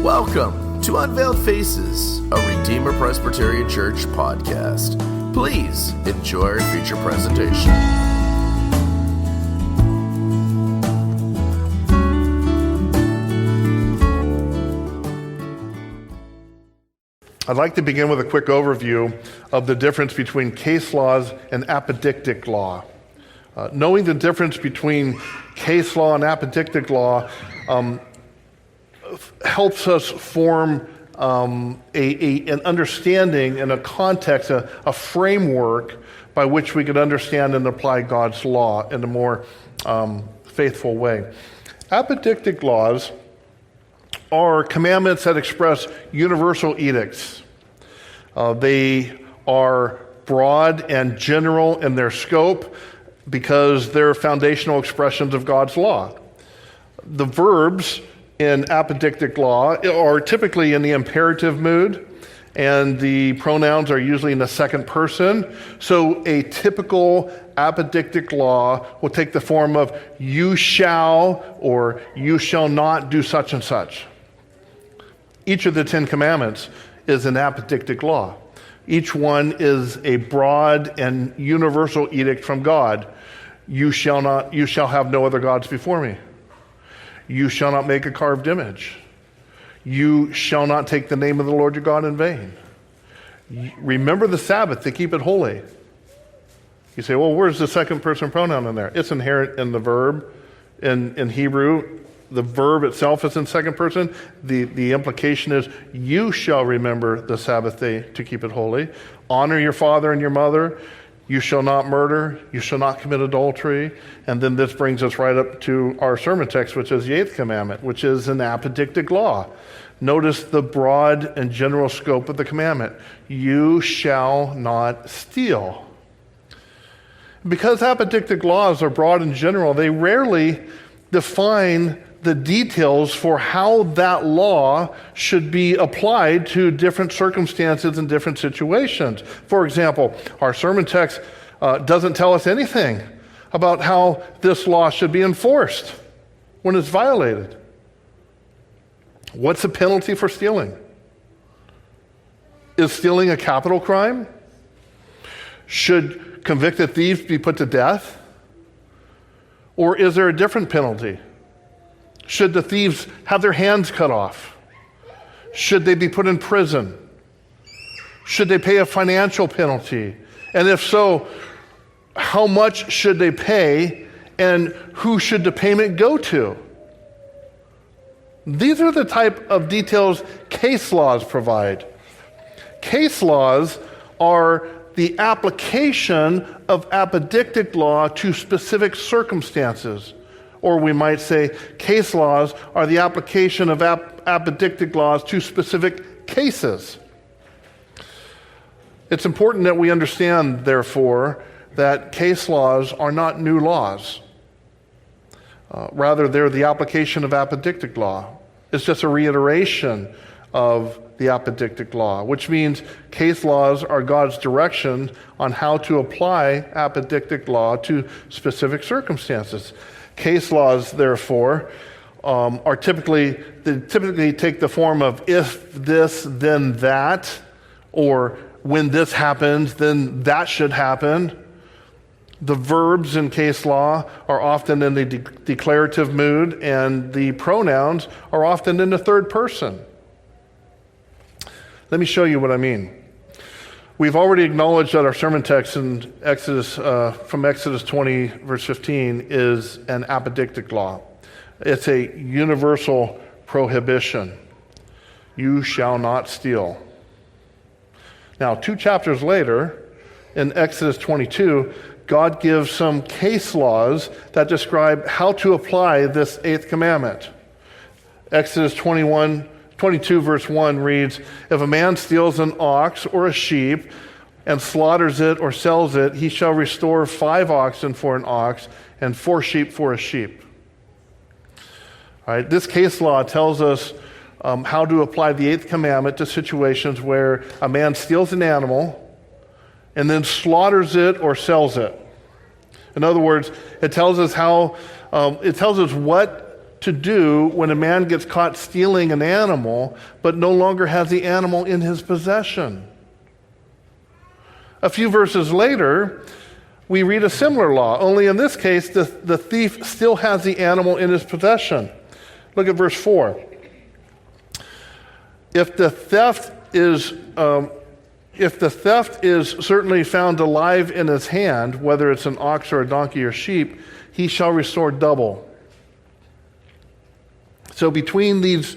Welcome to Unveiled Faces, a Redeemer Presbyterian Church podcast. Please enjoy our feature presentation. I'd like to begin with a quick overview of the difference between case laws and apodictic law. Knowing the difference between case law and apodictic law helps us form an understanding and a context, a framework by which we could understand and apply God's law in a more faithful way. Apodictic laws are commandments that express universal edicts. They are broad and general in their scope because they're foundational expressions of God's law. The verbs in apodictic law are typically in the imperative mood, and the pronouns are usually in the second person. So a typical apodictic law will take the form of you shall or you shall not do such and such. Each of the 10 commandments is an apodictic law. Each one is a broad and universal edict from God. You shall have no other gods before me. You shall not make a carved image. You shall not take the name of the Lord your God in vain. Remember the Sabbath to keep it holy. You say, well, where's the second person pronoun in there? It's inherent in the verb. In Hebrew, the verb itself is in second person. The implication is you shall remember the Sabbath day to keep it holy. Honor your father and your mother. You shall not murder. You shall not commit adultery. And then this brings us right up to our sermon text, which is the 8th commandment, which is an apodictic law. Notice the broad and general scope of the commandment. You shall not steal. Because apodictic laws are broad and general, they rarely define the details for how that law should be applied to different circumstances and different situations. For example, our sermon text doesn't tell us anything about how this law should be enforced when it's violated. What's the penalty for stealing? Is stealing a capital crime? Should convicted thieves be put to death? Or is there a different penalty? Should the thieves have their hands cut off? Should they be put in prison? Should they pay a financial penalty? And if so, how much should they pay, and who should the payment go to? These are the type of details case laws provide. Case laws are the application of apodictic law to specific circumstances. Or we might say case laws are the application of apodictic laws to specific cases. It's important that we understand, therefore, that case laws are not new laws. Rather, they're the application of apodictic law. It's just a reiteration of the apodictic law, which means case laws are God's direction on how to apply apodictic law to specific circumstances. Case laws, therefore, are typically take the form of if this, then that, or when this happens, then that should happen. The verbs in case law are often in the declarative mood, and the pronouns are often in the third person. Let me show you what I mean. We've already acknowledged that our sermon text in Exodus, from Exodus 20, verse 15, is an apodictic law. It's a universal prohibition. You shall not steal. Now, 2 chapters later, in Exodus 22, God gives some case laws that describe how to apply this 8th commandment. Exodus 22 verse 1 reads, if a man steals an ox or a sheep and slaughters it or sells it, he shall restore 5 oxen for an ox and 4 sheep for a sheep. All right, this case law tells us how to apply the 8th commandment to situations where a man steals an animal and then slaughters it or sells it. In other words, it tells us what to do when a man gets caught stealing an animal but no longer has the animal in his possession. A few verses later, we read a similar law, only in this case, the thief still has the animal in his possession. Look at verse 4. If the theft is certainly found alive in his hand, whether it's an ox or a donkey or sheep, he shall restore double. So between these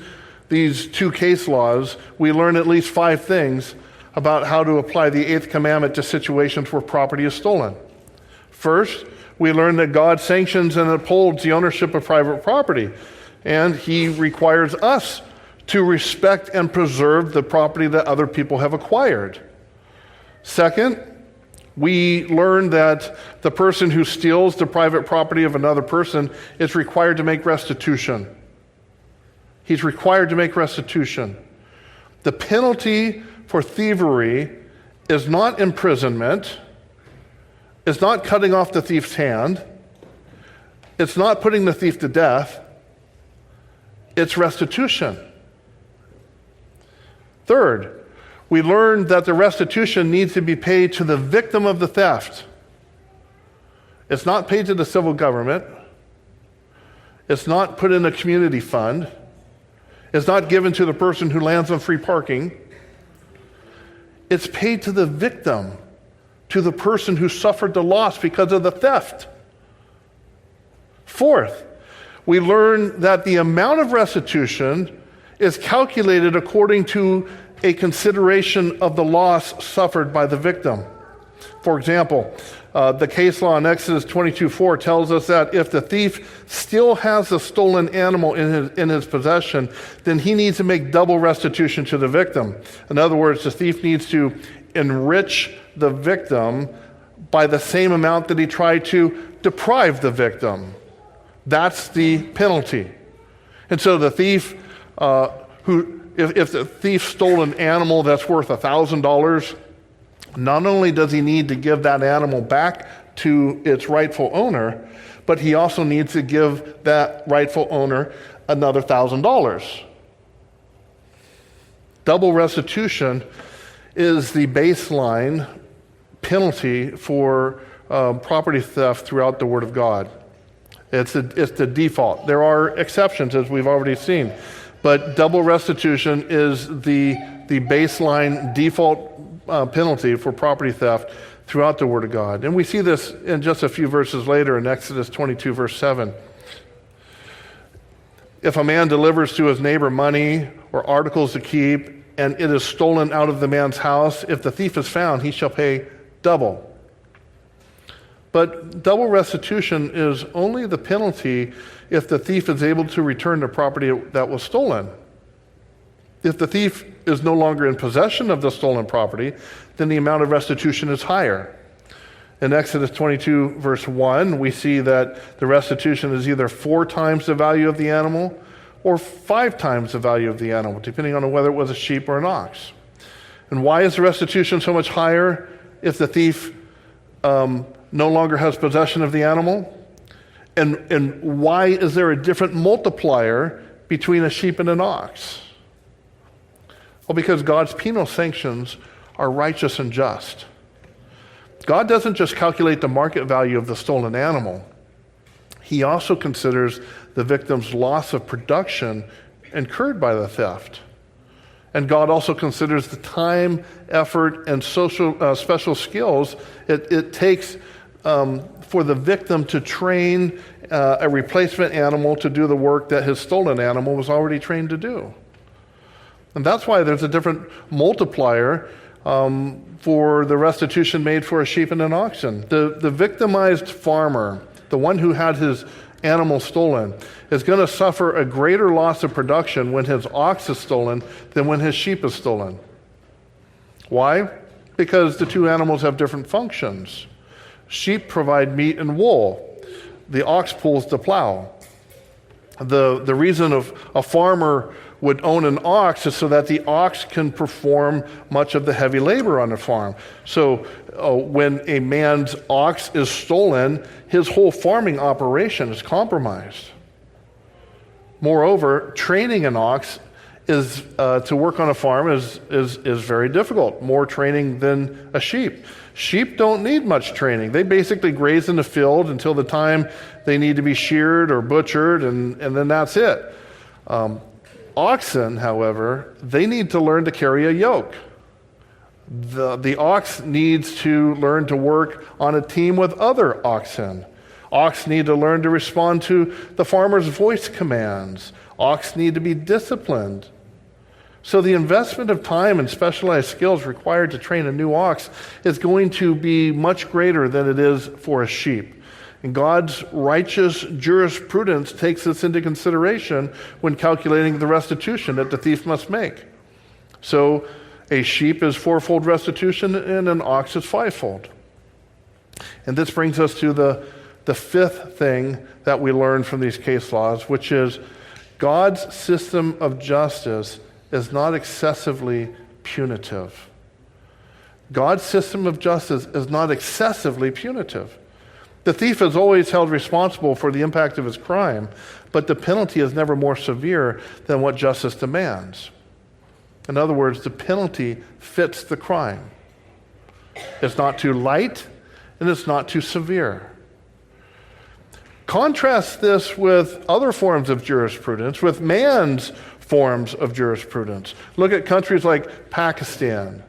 two case laws, we learn at least 5 things about how to apply the 8th commandment to situations where property is stolen. First, we learn that God sanctions and upholds the ownership of private property, and he requires us to respect and preserve the property that other people have acquired. Second, we learn that the person who steals the private property of another person is required to make restitution. He's required to make restitution. The penalty for thievery is not imprisonment, it's not cutting off the thief's hand, it's not putting the thief to death, it's restitution. Third, we learned that the restitution needs to be paid to the victim of the theft. It's not paid to the civil government. It's not put in a community fund. It's not given to the person who lands on free parking. It's paid to the victim, to the person who suffered the loss because of the theft. Fourth, we learn that the amount of restitution is calculated according to a consideration of the loss suffered by the victim. For example, the case law in Exodus 22:4 tells us that if the thief still has a stolen animal in his possession, then he needs to make double restitution to the victim. In other words, the thief needs to enrich the victim by the same amount that he tried to deprive the victim. That's the penalty. And so the thief, if the thief stole an animal that's worth $1,000, not only does he need to give that animal back to its rightful owner, but he also needs to give that rightful owner another $1,000. Double restitution is the baseline penalty for property theft throughout the Word of God. It's the default. There are exceptions, as we've already seen, but double restitution is the baseline default penalty for property theft throughout the Word of God. And we see this in just a few verses later in Exodus 22, verse 7. If a man delivers to his neighbor money or articles to keep, and it is stolen out of the man's house, if the thief is found, he shall pay double. But double restitution is only the penalty if the thief is able to return the property that was stolen. If the thief is no longer in possession of the stolen property, then the amount of restitution is higher. In Exodus 22, verse 1, we see that the restitution is either 4 times the value of the animal or 5 times the value of the animal, depending on whether it was a sheep or an ox. And why is the restitution so much higher if the thief no longer has possession of the animal? And why is there a different multiplier between a sheep and an ox? Well, because God's penal sanctions are righteous and just. God doesn't just calculate the market value of the stolen animal. He also considers the victim's loss of production incurred by the theft. And God also considers the time, effort, and special skills it takes for the victim to train a replacement animal to do the work that his stolen animal was already trained to do. And that's why there's a different multiplier for the restitution made for a sheep and an oxen. The victimized farmer, the one who had his animal stolen, is going to suffer a greater loss of production when his ox is stolen than when his sheep is stolen. Why? Because the two animals have different functions. Sheep provide meat and wool. The ox pulls the plow. The reason of a farmer would own an ox is so that the ox can perform much of the heavy labor on the farm. So when a man's ox is stolen, his whole farming operation is compromised. Moreover, training an ox is to work on a farm is very difficult, more training than a sheep. Sheep don't need much training. They basically graze in the field until the time they need to be sheared or butchered, and then that's it. Oxen, however, they need to learn to carry a yoke. The ox needs to learn to work on a team with other oxen. Ox need to learn to respond to the farmer's voice commands. Ox need to be disciplined. So the investment of time and specialized skills required to train a new ox is going to be much greater than it is for a sheep. And God's righteous jurisprudence takes this into consideration when calculating the restitution that the thief must make. So a sheep is fourfold restitution and an ox is fivefold. And this brings us to the fifth thing that we learn from these case laws, which is God's system of justice is not excessively punitive. God's system of justice is not excessively punitive. The thief is always held responsible for the impact of his crime, but the penalty is never more severe than what justice demands. In other words, the penalty fits the crime. It's not too light, and it's not too severe. Contrast this with other forms of jurisprudence, with man's forms of jurisprudence. Look at countries like Pakistan,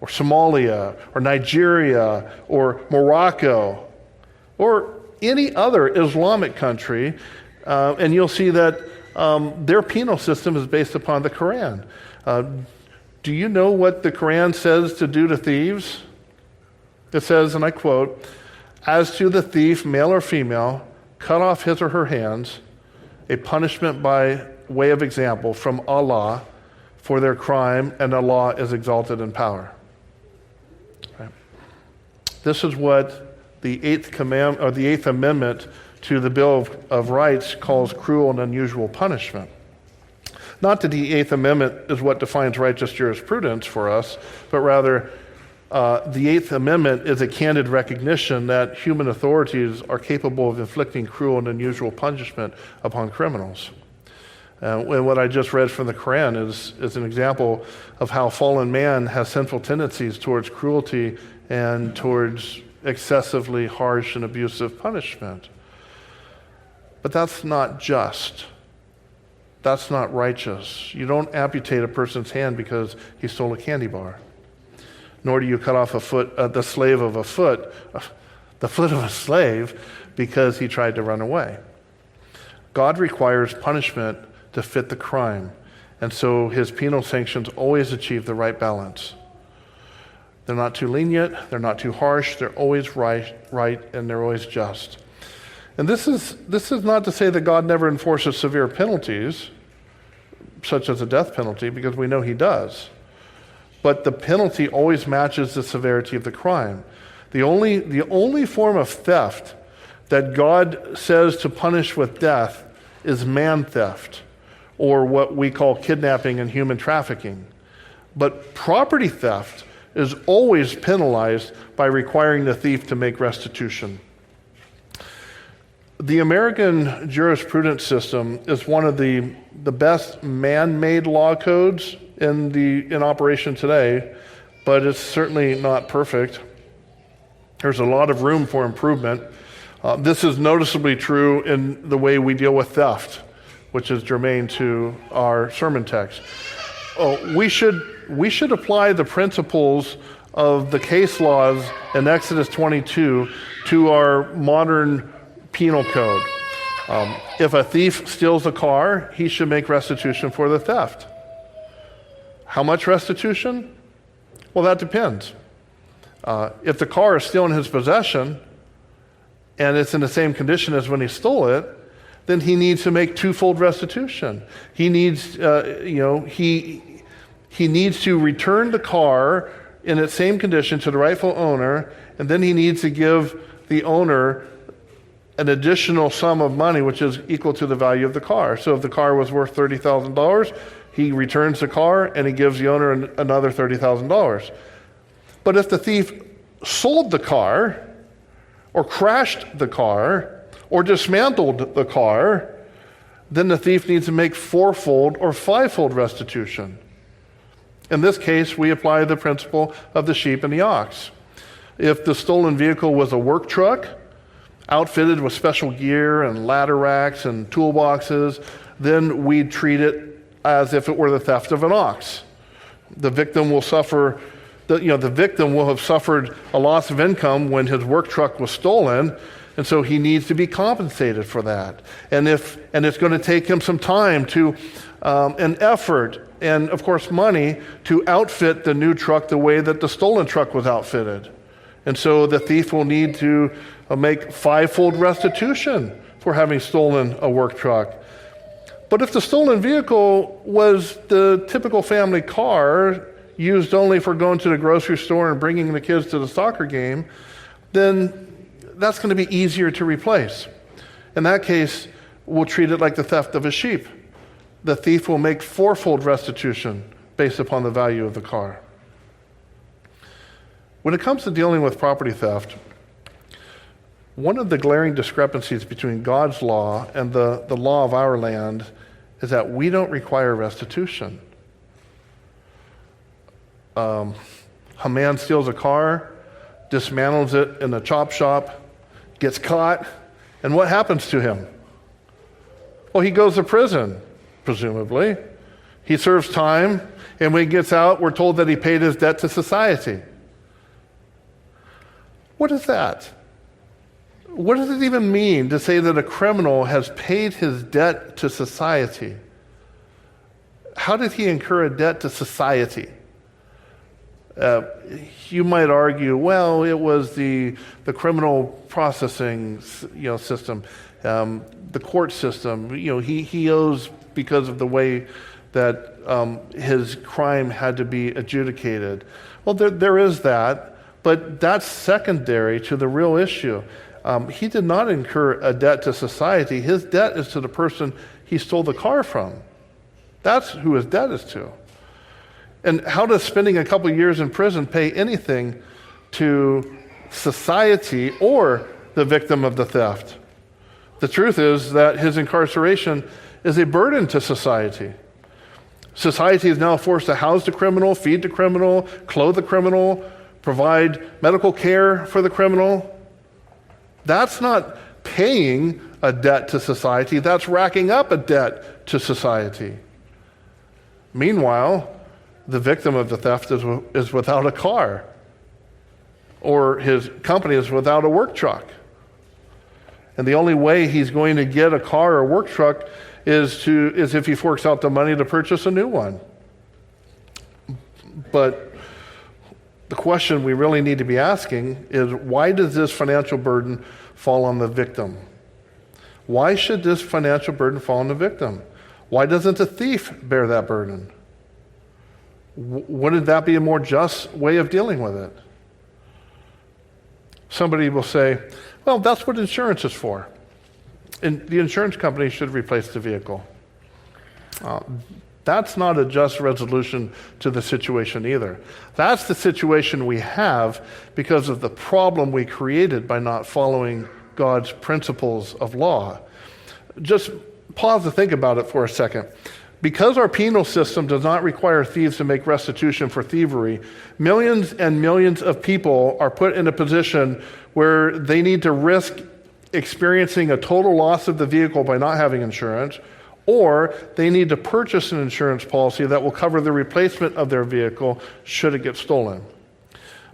or Somalia, or Nigeria, or Morocco, or any other Islamic country, and you'll see that their penal system is based upon the Quran. Do you know what the Quran says to do to thieves? It says, and I quote, "As to the thief, male or female, cut off his or her hands, a punishment by way of example from Allah for their crime, and Allah is exalted in power." Right. This is what the Eighth Amendment to the Bill of Rights calls cruel and unusual punishment. Not that the Eighth Amendment is what defines righteous jurisprudence for us, but rather the Eighth Amendment is a candid recognition that human authorities are capable of inflicting cruel and unusual punishment upon criminals. And what I just read from the Quran is an example of how fallen man has sinful tendencies towards cruelty and towards excessively harsh and abusive punishment. But that's not just. That's not righteous. You don't amputate a person's hand because he stole a candy bar. Nor do you cut off the foot of a slave because he tried to run away. God requires punishment to fit the crime, and so his penal sanctions always achieve the right balance. They're not too lenient, they're not too harsh, they're always right, and they're always just. And this is not to say that God never enforces severe penalties, such as a death penalty, because we know he does. But the penalty always matches the severity of the crime. The only form of theft that God says to punish with death is man theft, or what we call kidnapping and human trafficking. But property theft is always penalized by requiring the thief to make restitution. The American jurisprudence system is one of the best man-made law codes in operation today, but it's certainly not perfect. There's a lot of room for improvement. This is noticeably true in the way we deal with theft, which is germane to our sermon text. We should apply the principles of the case laws in Exodus 22 to our modern penal code. If a thief steals a car, he should make restitution for the theft. How much restitution? Well, that depends. If the car is still in his possession and it's in the same condition as when he stole it, then he needs to make twofold restitution. He needs, he needs to return the car in its same condition to the rightful owner, and then he needs to give the owner an additional sum of money which is equal to the value of the car. So if the car was worth $30,000, he returns the car and he gives the owner another $30,000. But if the thief sold the car, or crashed the car, or dismantled the car, then the thief needs to make fourfold or fivefold restitution. In this case, we apply the principle of the sheep and the ox. If the stolen vehicle was a work truck, outfitted with special gear and ladder racks and toolboxes, then we treat it as if it were the theft of an ox. The victim will suffer. The victim will have suffered a loss of income when his work truck was stolen, and so he needs to be compensated for that. And it's going to take him some time to and effort and, of course, money to outfit the new truck the way that the stolen truck was outfitted. And so the thief will need to make fivefold restitution for having stolen a work truck. But if the stolen vehicle was the typical family car used only for going to the grocery store and bringing the kids to the soccer game, then that's going to be easier to replace. In that case, we'll treat it like the theft of a sheep. The thief will make fourfold restitution based upon the value of the car. When it comes to dealing with property theft, one of the glaring discrepancies between God's law and the law of our land is that we don't require restitution. A man steals a car, dismantles it in a chop shop, gets caught, and what happens to him? Well, he goes to prison, presumably. He serves time, and when he gets out, we're told that he paid his debt to society. What is that? What does it even mean to say that a criminal has paid his debt to society? How did he incur a debt to society? You might argue, well, it was the criminal processing system, the court system. He owes because of the way that his crime had to be adjudicated. Well, there is that, but that's secondary to the real issue. He did not incur a debt to society. His debt is to the person he stole the car from. That's who his debt is to. And how does spending a couple years in prison pay anything to society or the victim of the theft? The truth is that his incarceration is a burden to society. Society is now forced to house the criminal, feed the criminal, clothe the criminal, provide medical care for the criminal. That's not paying a debt to society. That's racking up a debt to society. Meanwhile, the victim of the theft is without a car, or his company is without a work truck. And the only way he's going to get a car or work truck is if he forks out the money to purchase a new one. But the question we really need to be asking is, why does this financial burden fall on the victim? Why should this financial burden fall on the victim? Why doesn't the thief bear that burden? Wouldn't that be a more just way of dealing with it? Somebody will say, well, that's what insurance is for. And the insurance company should replace the vehicle. That's not a just resolution to the situation either. That's the situation we have because of the problem we created by not following God's principles of law. Just pause to think about it for a second. Because our penal system does not require thieves to make restitution for thievery, millions and millions of people are put in a position where they need to risk experiencing a total loss of the vehicle by not having insurance, or they need to purchase an insurance policy that will cover the replacement of their vehicle should it get stolen.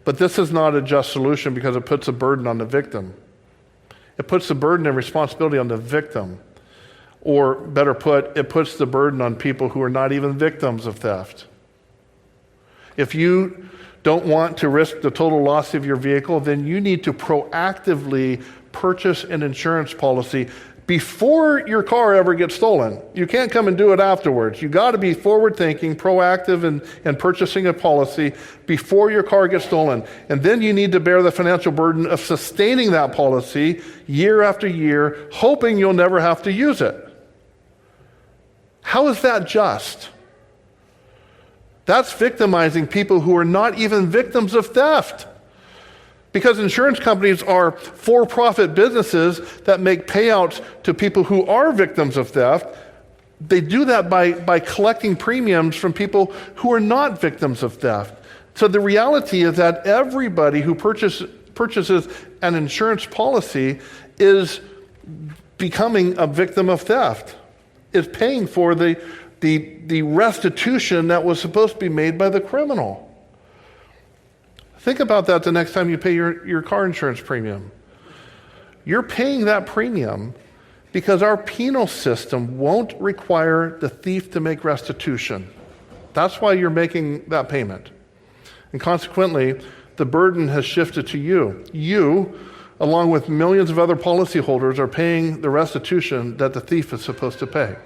But this is not a just solution because it puts a burden on the victim. It puts the burden and responsibility on the victim. Or better put, it puts the burden on people who are not even victims of theft. If you don't want to risk the total loss of your vehicle, then you need to proactively purchase an insurance policy before your car ever gets stolen. You can't come and do it afterwards. You got to be forward-thinking, proactive in purchasing a policy before your car gets stolen. And then you need to bear the financial burden of sustaining that policy year after year, hoping you'll never have to use it. How is that just? That's victimizing people who are not even victims of theft. Because insurance companies are for-profit businesses that make payouts to people who are victims of theft, they do that by collecting premiums from people who are not victims of theft. So the reality is that everybody who purchases an insurance policy is becoming a victim of theft, is paying for the restitution that was supposed to be made by the criminal. Think about that the next time you pay your car insurance premium. You're paying that premium because our penal system won't require the thief to make restitution. That's why you're making that payment. And consequently, the burden has shifted to you. You, along with millions of other policyholders, are paying the restitution that the thief is supposed to pay.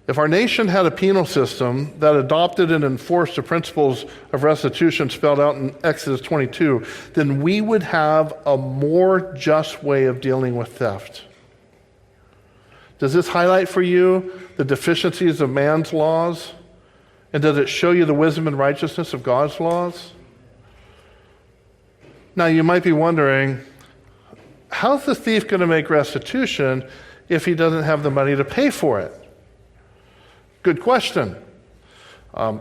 If our nation had a penal system that adopted and enforced the principles of restitution spelled out in Exodus 22, then we would have a more just way of dealing with theft. Does this highlight for you the deficiencies of man's laws? And does it show you the wisdom and righteousness of God's laws? Now, you might be wondering, how's the thief going to make restitution if he doesn't have the money to pay for it? Good question.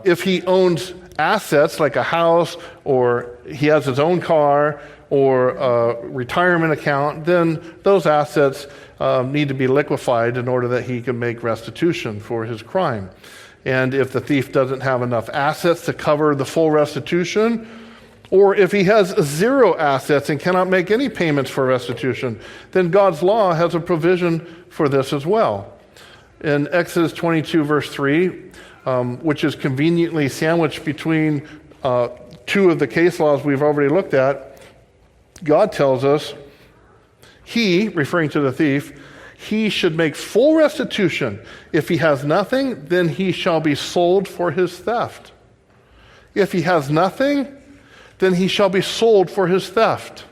If he owns assets like a house, or he has his own car, or a retirement account, then those assets need to be liquefied in order that he can make restitution for his crime. And if the thief doesn't have enough assets to cover the full restitution, or if he has zero assets and cannot make any payments for restitution, then God's law has a provision for this as well. In Exodus 22, verse 3, which is conveniently sandwiched between two of the case laws we've already looked at, God tells us, he, referring to the thief, he should make full restitution. If he has nothing, then he shall be sold for his theft. If he has nothing, then he shall be sold for his theft.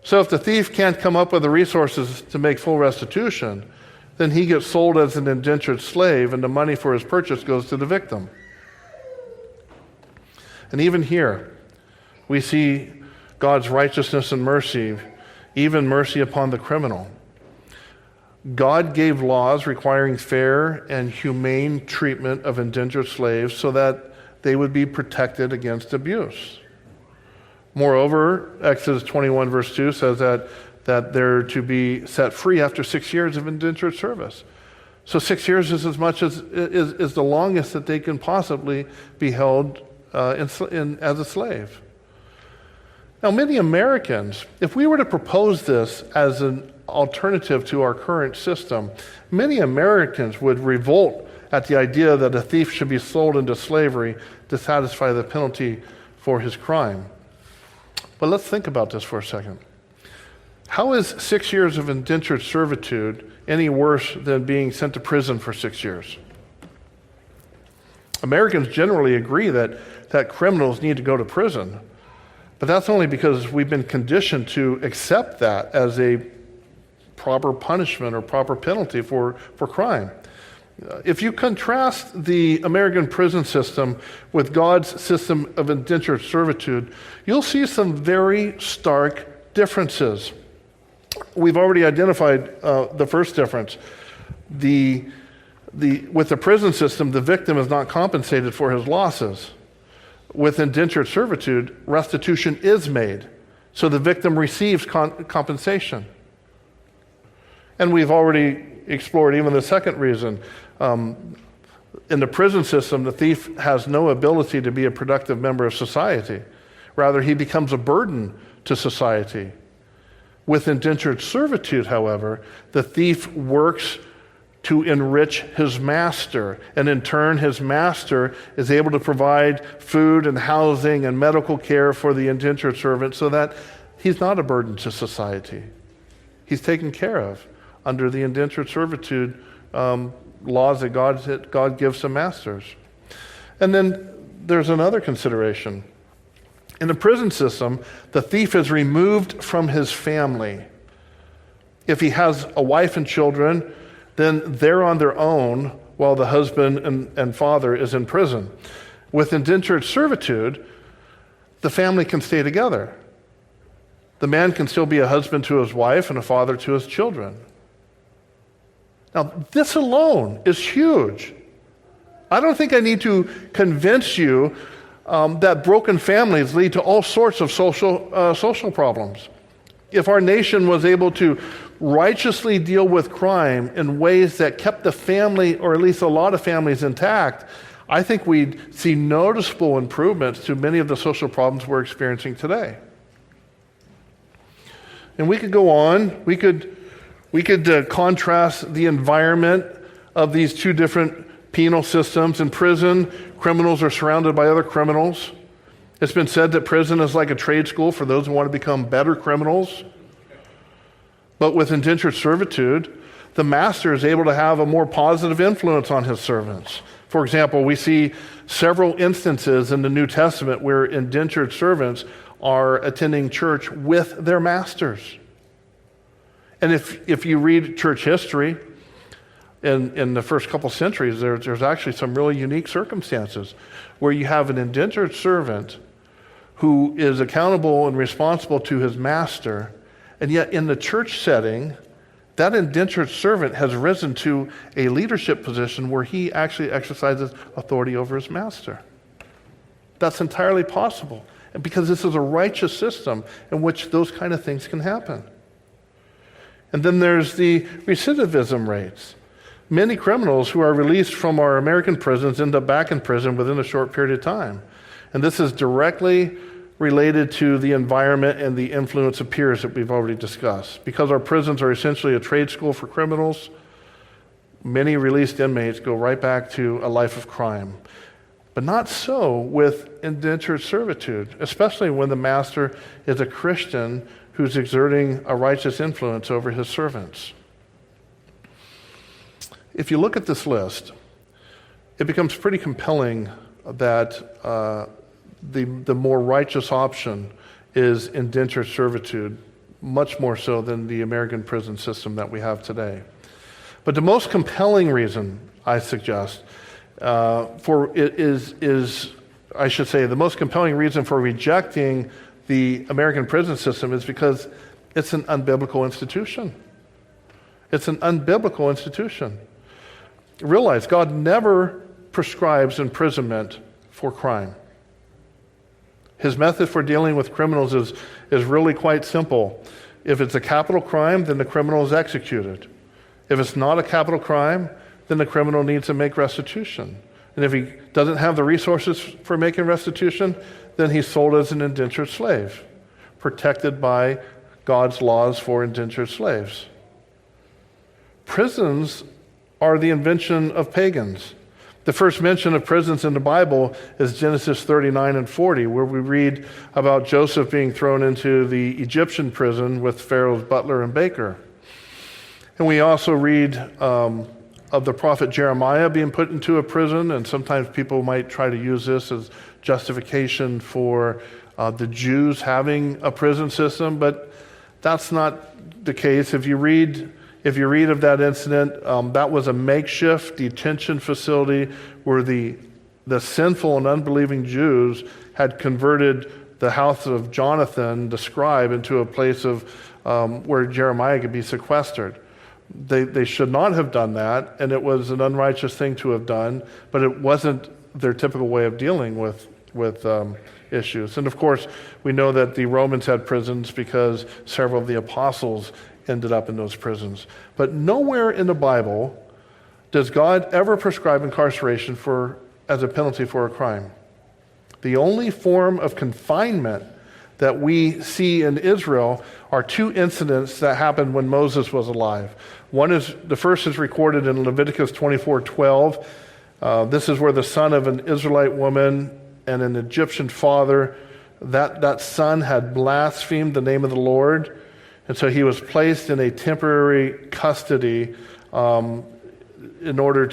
So if the thief can't come up with the resources to make full restitution, then he gets sold as an indentured slave, and the money for his purchase goes to the victim. And even here, we see God's righteousness and mercy, even mercy upon the criminal. God gave laws requiring fair and humane treatment of indentured slaves so that they would be protected against abuse. Moreover, Exodus 21 verse 2 says that they're to be set free after 6 years of indentured service. So 6 years is as much as is the longest that they can possibly be held as a slave. Now, many Americans, if we were to propose this as an alternative to our current system, many Americans would revolt at the idea that a thief should be sold into slavery to satisfy the penalty for his crime. But let's think about this for a second. How is 6 years of indentured servitude any worse than being sent to prison for 6 years? Americans generally agree that criminals need to go to prison, but that's only because we've been conditioned to accept that as a proper punishment or proper penalty for crime. If you contrast the American prison system with God's system of indentured servitude, you'll see some very stark differences. We've already identified the first difference. With the prison system, the victim is not compensated for his losses. With indentured servitude, restitution is made, so the victim receives compensation. And we've already explored even the second reason. In the prison system, the thief has no ability to be a productive member of society. Rather, he becomes a burden to society. With indentured servitude, however, the thief works to enrich his master, and in turn, his master is able to provide food and housing and medical care for the indentured servant so that he's not a burden to society. He's taken care of under the indentured servitude laws that God gives to masters. And then there's another consideration. In the prison system, the thief is removed from his family. If he has a wife and children, then they're on their own while the husband and father is in prison. With indentured servitude, the family can stay together. The man can still be a husband to his wife and a father to his children. Now, this alone is huge. I don't think I need to convince you that broken families lead to all sorts of social problems. If our nation was able to righteously deal with crime in ways that kept the family, or at least a lot of families, intact, I think we'd see noticeable improvements to many of the social problems we're experiencing today. And we could go on. We could contrast the environment of these two different penal systems. In prison, criminals are surrounded by other criminals. It's been said that prison is like a trade school for those who want to become better criminals. But with indentured servitude, the master is able to have a more positive influence on his servants. For example, we see several instances in the New Testament where indentured servants are attending church with their masters. And if you read church history, in the first couple centuries, there's actually some really unique circumstances where you have an indentured servant who is accountable and responsible to his master, and yet in the church setting, that indentured servant has risen to a leadership position where he actually exercises authority over his master. That's entirely possible, and because this is a righteous system in which those kind of things can happen. And then there's the recidivism rates. Many criminals who are released from our American prisons end up back in prison within a short period of time. And this is directly related to the environment and the influence of peers that we've already discussed. Because our prisons are essentially a trade school for criminals, many released inmates go right back to a life of crime. But not so with indentured servitude, especially when the master is a Christian who's exerting a righteous influence over his servants. If you look at this list, it becomes pretty compelling that the more righteous option is indentured servitude, much more so than the American prison system that we have today. But the most compelling reason, I suggest, the most compelling reason for rejecting the American prison system is because it's an unbiblical institution. It's an unbiblical institution. Realize God never prescribes imprisonment for crime. His method for dealing with criminals is really quite simple. If it's a capital crime, then the criminal is executed. If it's not a capital crime, then the criminal needs to make restitution. And if he doesn't have the resources for making restitution, then he's sold as an indentured slave, protected by God's laws for indentured slaves. Prisons are the invention of pagans. The first mention of prisons in the Bible is Genesis 39 and 40, where we read about Joseph being thrown into the Egyptian prison with Pharaoh's butler and baker. And we also read of the prophet Jeremiah being put into a prison, and sometimes people might try to use this as justification for the Jews having a prison system, but that's not the case. If you read of that incident, that was a makeshift detention facility where the sinful and unbelieving Jews had converted the house of Jonathan, the scribe, into a place of where Jeremiah could be sequestered. They should not have done that, and it was an unrighteous thing to have done, but it wasn't their typical way of dealing with issues. And of course, we know that the Romans had prisons because several of the apostles ended up in those prisons. But nowhere in the Bible does God ever prescribe incarceration as a penalty for a crime. The only form of confinement that we see in Israel are two incidents that happened when Moses was alive. The first is recorded in Leviticus 24:12. This is where the son of an Israelite woman and an Egyptian father, that son had blasphemed the name of the Lord. And so he was placed in a temporary custody in order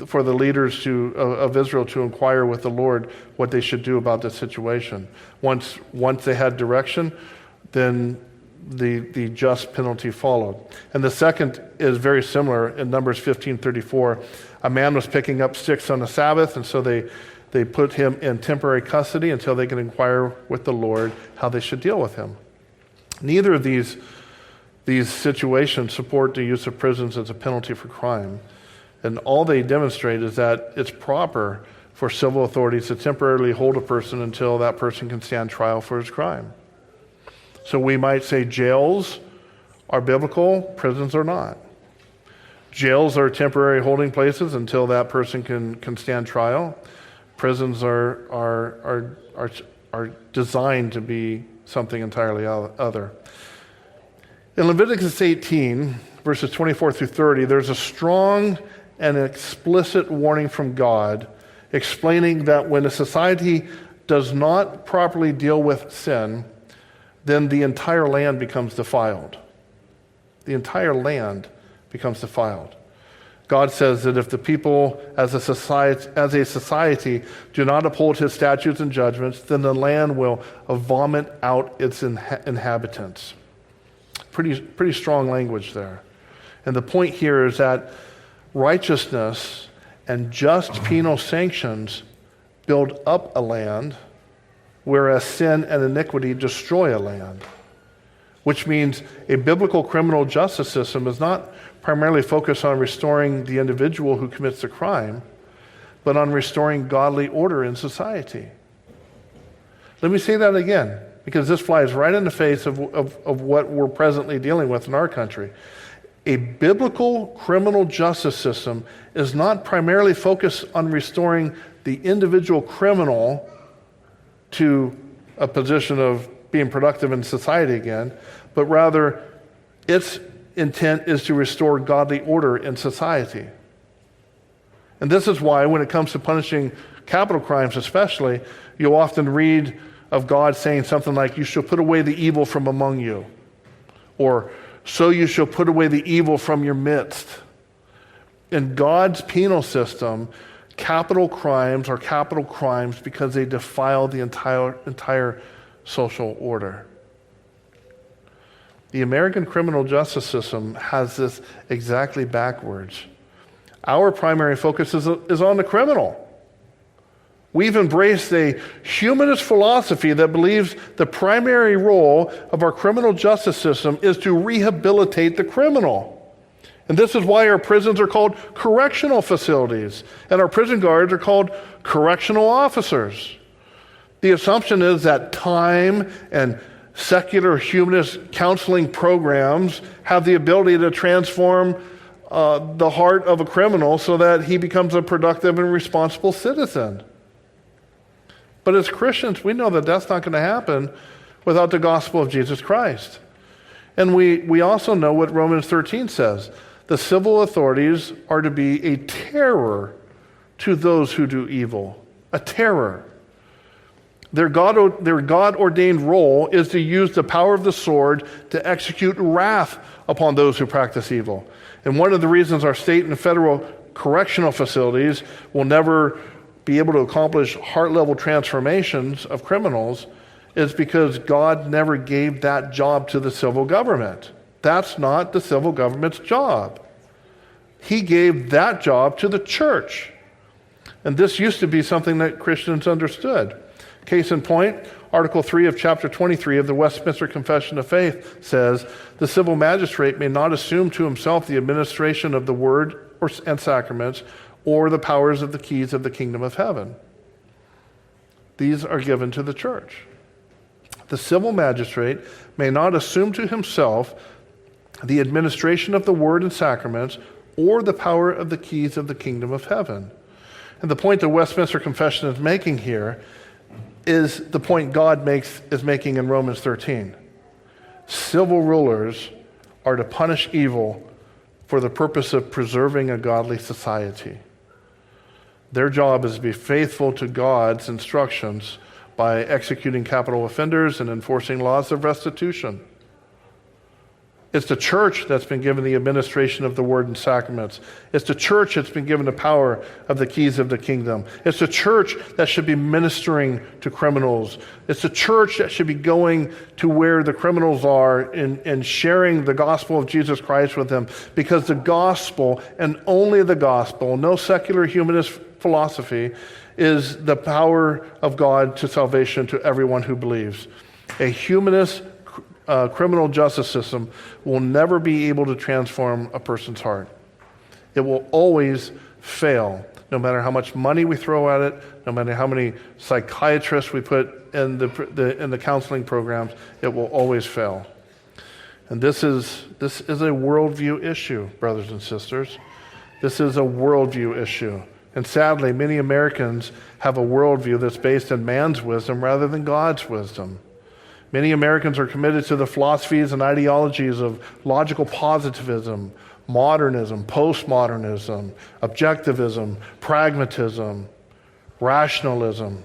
for the leaders of Israel to inquire with the Lord what they should do about this situation. Once they had direction, then the just penalty followed. And the second is very similar in Numbers 15:34. A man was picking up sticks on the Sabbath, and so they put him in temporary custody until they could inquire with the Lord how they should deal with him. Neither of these These situations support the use of prisons as a penalty for crime. And all they demonstrate is that it's proper for civil authorities to temporarily hold a person until that person can stand trial for his crime. So we might say jails are biblical, prisons are not. Jails are temporary holding places until that person can stand trial. Prisons are designed to be something entirely other. In Leviticus 18, verses 24 through 30, there's a strong and explicit warning from God explaining that when a society does not properly deal with sin, then the entire land becomes defiled. The entire land becomes defiled. God says that if the people as a society do not uphold his statutes and judgments, then the land will vomit out its inhabitants. Pretty strong language there. And the point here is that righteousness and just penal sanctions build up a land, whereas sin and iniquity destroy a land. Which means a biblical criminal justice system is not primarily focused on restoring the individual who commits the crime, but on restoring godly order in society. Let me say that again, because this flies right in the face of what we're presently dealing with in our country. A biblical criminal justice system is not primarily focused on restoring the individual criminal to a position of being productive in society again, but rather its intent is to restore godly order in society. And this is why when it comes to punishing capital crimes especially, you'll often read of God saying something like, "You shall put away the evil from among you," or "So you shall put away the evil from your midst." In God's penal system, capital crimes are capital crimes because they defile the entire social order. The American criminal justice system has this exactly backwards. Our primary focus is on the criminal. We've embraced a humanist philosophy that believes the primary role of our criminal justice system is to rehabilitate the criminal. And this is why our prisons are called correctional facilities, and our prison guards are called correctional officers. The assumption is that time and secular humanist counseling programs have the ability to transform the heart of a criminal so that he becomes a productive and responsible citizen. But as Christians, we know that that's not going to happen without the gospel of Jesus Christ. And we also know what Romans 13 says. The civil authorities are to be a terror to those who do evil. A terror. Their God-ordained role is to use the power of the sword to execute wrath upon those who practice evil. And one of the reasons our state and federal correctional facilities will never be able to accomplish heart-level transformations of criminals is because God never gave that job to the civil government. That's not the civil government's job. He gave that job to the church. And this used to be something that Christians understood. Case in point, Article 3 of chapter 23 of the Westminster Confession of Faith says, "The civil magistrate may not assume to himself the administration of the word and sacraments or the powers of the keys of the kingdom of heaven." These are given to the church. The civil magistrate may not assume to himself the administration of the word and sacraments or the power of the keys of the kingdom of heaven. And the point the Westminster Confession is making here is the point God is making in Romans 13. Civil rulers are to punish evil for the purpose of preserving a godly society. Their job is to be faithful to God's instructions by executing capital offenders and enforcing laws of restitution. It's the church that's been given the administration of the word and sacraments. It's the church that's been given the power of the keys of the kingdom. It's the church that should be ministering to criminals. It's the church that should be going to where the criminals are and sharing the gospel of Jesus Christ with them. Because the gospel, and only the gospel, no secular humanist philosophy, is the power of God to salvation to everyone who believes. A humanist criminal justice system will never be able to transform a person's heart. It will always fail, no matter how much money we throw at it, no matter how many psychiatrists we put in the counseling programs. It will always fail. And this is a worldview issue, brothers and sisters. This is a worldview issue. And sadly, many Americans have a worldview that's based in man's wisdom rather than God's wisdom. Many Americans are committed to the philosophies and ideologies of logical positivism, modernism, postmodernism, objectivism, pragmatism, rationalism,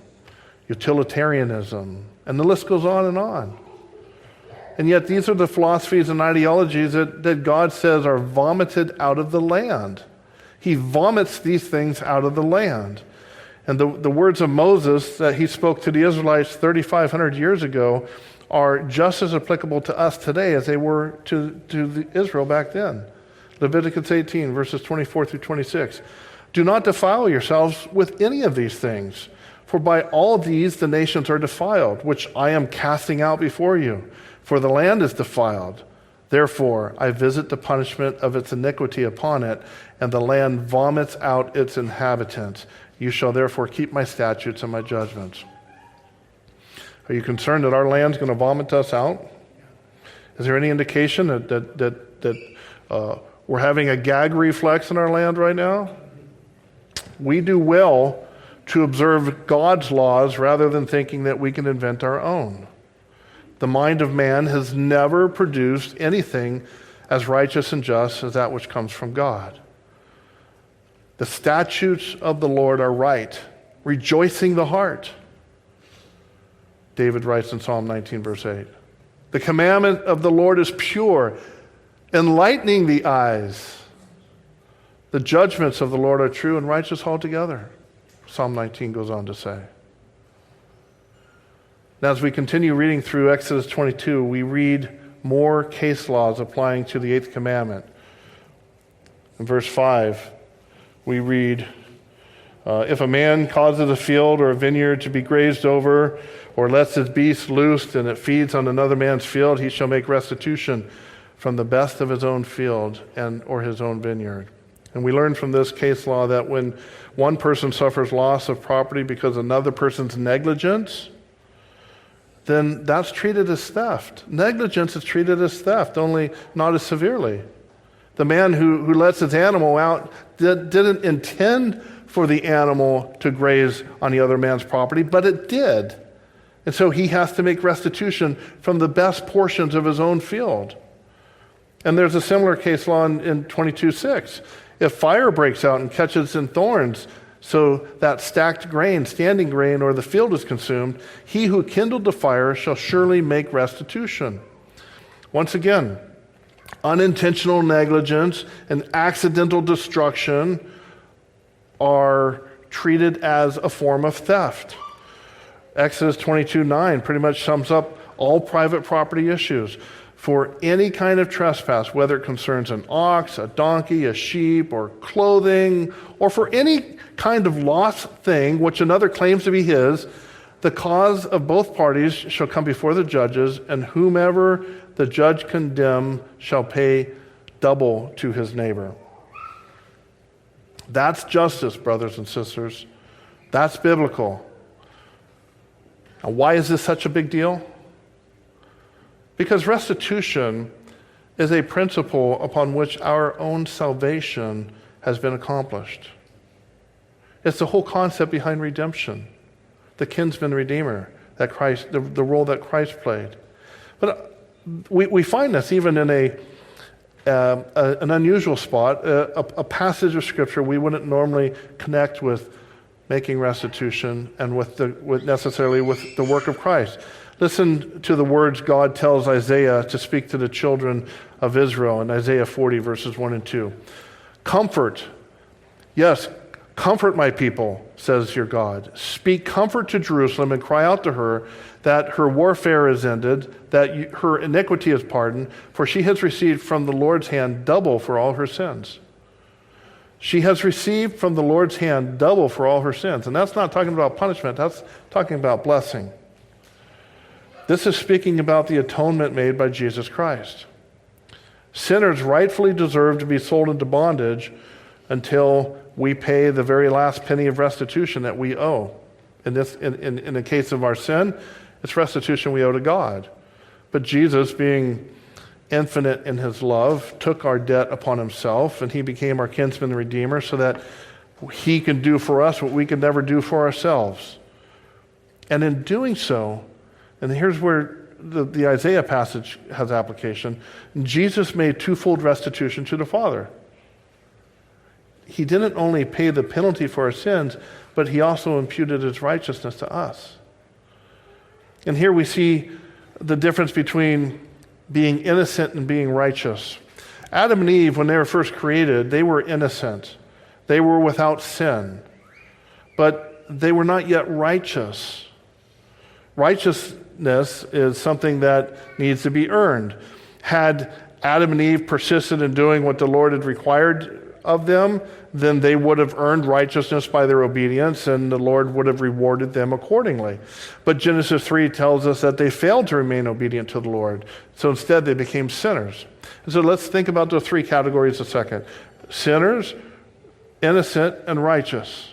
utilitarianism, and the list goes on and on. And yet these are the philosophies and ideologies that God says are vomited out of the land. He vomits these things out of the land. And the words of Moses that he spoke to the Israelites 3,500 years ago are just as applicable to us today as they were to Israel back then. Leviticus 18, verses 24 through 26. Do not defile yourselves with any of these things, for by all these the nations are defiled, which I am casting out before you. For the land is defiled. Therefore, I visit the punishment of its iniquity upon it, and the land vomits out its inhabitants. You shall therefore keep my statutes and my judgments. Are you concerned that our land's going to vomit us out? Is there any indication that we're having a gag reflex in our land right now? We do well to observe God's laws rather than thinking that we can invent our own. The mind of man has never produced anything as righteous and just as that which comes from God. The statutes of the Lord are right, rejoicing the heart. David writes in Psalm 19, verse 8. The commandment of the Lord is pure, enlightening the eyes. The judgments of the Lord are true and righteous altogether, Psalm 19 goes on to say. Now, as we continue reading through Exodus 22, we read more case laws applying to the eighth commandment. In verse 5, we read, if a man causes a field or a vineyard to be grazed over, or lets his beast loose and it feeds on another man's field, he shall make restitution from the best of his own field or his own vineyard. And we learn from this case law that when one person suffers loss of property because of another person's negligence, then that's treated as theft. Negligence is treated as theft, only not as severely. The man who lets his animal out didn't intend for the animal to graze on the other man's property, but it did. And so he has to make restitution from the best portions of his own field. And there's a similar case law in 22:6. If fire breaks out and catches in thorns, so that stacked grain, standing grain, or the field is consumed, he who kindled the fire shall surely make restitution. Once again, unintentional negligence and accidental destruction are treated as a form of theft. Exodus 22:9 pretty much sums up all private property issues. For any kind of trespass, whether it concerns an ox, a donkey, a sheep, or clothing, or for any kind of lost thing which another claims to be his, the cause of both parties shall come before the judges, and whomever the judge condemn shall pay double to his neighbor. That's justice, brothers and sisters. That's biblical. Now, why is this such a big deal? Because restitution is a principle upon which our own salvation has been accomplished. It's the whole concept behind redemption, the kinsman redeemer, that Christ, the role that Christ played. But we find this even in an unusual spot, a passage of Scripture we wouldn't normally connect with making restitution and necessarily with the work of Christ. Listen to the words God tells Isaiah to speak to the children of Israel in Isaiah 40, verses 1 and 2. Comfort, yes, comfort my people, says your God. Speak comfort to Jerusalem and cry out to her that her warfare is ended, that her iniquity is pardoned, for she has received from the Lord's hand double for all her sins. She has received from the Lord's hand double for all her sins. And that's not talking about punishment, that's talking about blessing. This is speaking about the atonement made by Jesus Christ. Sinners rightfully deserve to be sold into bondage until we pay the very last penny of restitution that we owe. In the case of our sin, it's restitution we owe to God. But Jesus, being infinite in his love, took our debt upon himself, and he became our kinsman and redeemer so that he can do for us what we could never do for ourselves. And in doing so, and here's where the Isaiah passage has application, Jesus made twofold restitution to the Father. He didn't only pay the penalty for our sins, but he also imputed his righteousness to us. And here we see the difference between being innocent and being righteous. Adam and Eve, when they were first created, they were innocent. They were without sin. But they were not yet righteous. Righteousness is something that needs to be earned. Had Adam and Eve persisted in doing what the Lord had required of them, then they would have earned righteousness by their obedience, and the Lord would have rewarded them accordingly. But Genesis 3 tells us that they failed to remain obedient to the Lord. So instead, they became sinners. And so let's think about the three categories a second. Sinners, innocent, and righteous.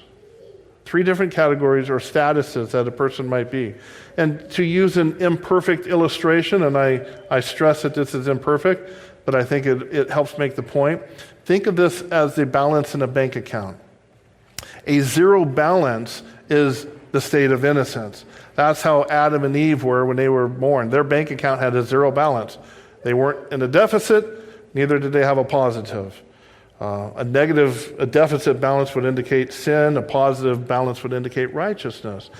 Three different categories or statuses that a person might be. And to use an imperfect illustration, and I stress that this is imperfect, but I think it helps make the point. Think of this as the balance in a bank account. A zero balance is the state of innocence. That's how Adam and Eve were when they were born. Their bank account had a zero balance. They weren't in a deficit, neither did they have a positive. A deficit balance would indicate sin. A positive balance would indicate righteousness.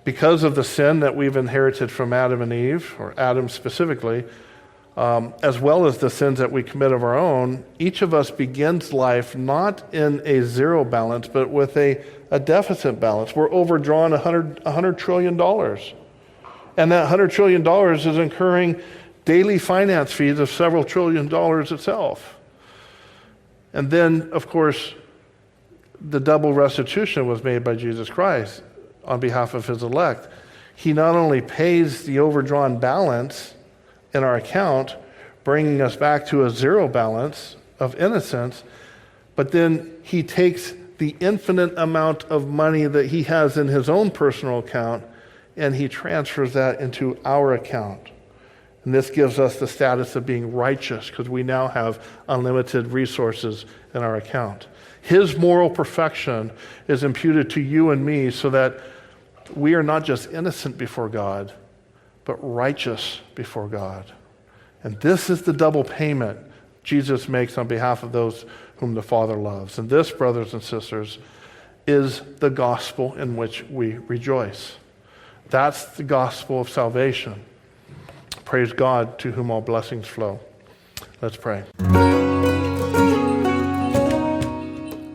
Because of the sin that we've inherited from Adam and Eve, or Adam specifically, as well as the sins that we commit of our own, each of us begins life not in a zero balance, but with a deficit balance. We're overdrawn $100 trillion. And that $100 trillion is incurring daily finance fees of several trillion dollars itself. And then, of course, the double restitution was made by Jesus Christ on behalf of his elect. He not only pays the overdrawn balance in our account, bringing us back to a zero balance of innocence, but then he takes the infinite amount of money that he has in his own personal account and he transfers that into our account. And this gives us the status of being righteous because we now have unlimited resources in our account. His moral perfection is imputed to you and me so that we are not just innocent before God, but righteous before God. And this is the double payment Jesus makes on behalf of those whom the Father loves. And this, brothers and sisters, is the gospel in which we rejoice. That's the gospel of salvation. Praise God, to whom all blessings flow. Let's pray.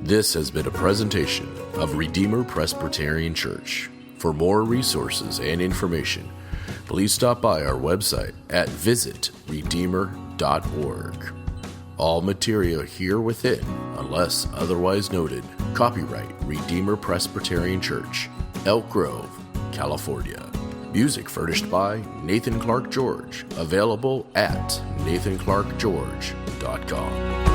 This has been a presentation of Redeemer Presbyterian Church. For more resources and information, please stop by our website at visitredeemer.org. All material here within, unless otherwise noted, copyright Redeemer Presbyterian Church, Elk Grove, California. Music furnished by Nathan Clark George, available at nathanclarkgeorge.com.